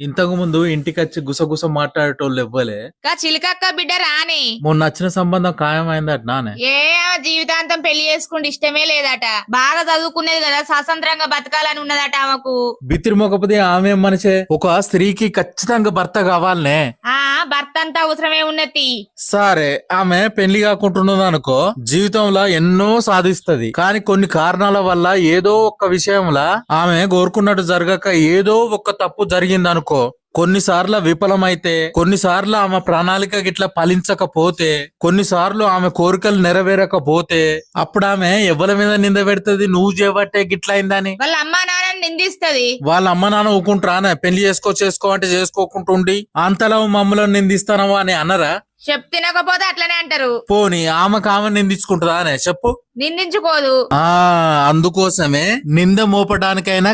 ఇంతకు ముందు ఇంటికొచ్చి గుసగుస మాట్లాడేటోళ్ళు ఎవ్వలే. కా చిలకక్క బిడ్డ రాని మొన్న నచ్చిన సంబంధం ఖాయమైందట నానే. ఏ ఆమె జీవితాంతం పెళ్లి చేసుకుంటే ఇష్టమే లేదట. బాగా చదువుకునేది కదా, స్వతంత్రంగా బతకాలని ఉన్నదట ఆమెకు. బిత్తిరి మొకపోతే ఆమె మనిషే. ఒక స్త్రీకి ఖచ్చితంగా భర్త కావాలనే. ఆ భర్త అంతా అవసరమే ఉన్నది. సరే ఆమె పెళ్లి కాకుంటున్నది అనుకో, జీవితంలో ఎన్నో సాధిస్తది. కానీ కొన్ని కారణాల వల్ల ఏదో ఒక్క విషయంలో ఆమె కోరుకున్నట్టు జరగక ఏదో ఒక్క తప్పు జరిగిందనుకో, కొన్నిసార్లు విఫలమైతే, కొన్నిసార్లు ఆమె ప్రణాళిక గిట్లా ఫలించకపోతే, కొన్నిసార్లు ఆమె కోరికలు నెరవేరకపోతే, అప్పుడు ఆమె ఎవరి మీద నింద పెడుతుంది, నువ్వు చేయబట్టే గిట్లా అయిందని. వాళ్ళ అమ్మా నాన్నని నిందిస్తది. వాళ్ళ అమ్మ నాన్న ఊకుంటారానే? పెళ్లి చేసుకో అంటే చేసుకోకుంటుండి అంతలా మమ్మల్ని నిందిస్తానవా అని అన్నరా? తినకపోతే అట్లనే అంటారు. పోనీ ఆమెకు ఆమె నిందించుకుంటుందా అనే చెప్పు. నిందించుకోదు. అందుకోసమే నింద మోపడానికైనా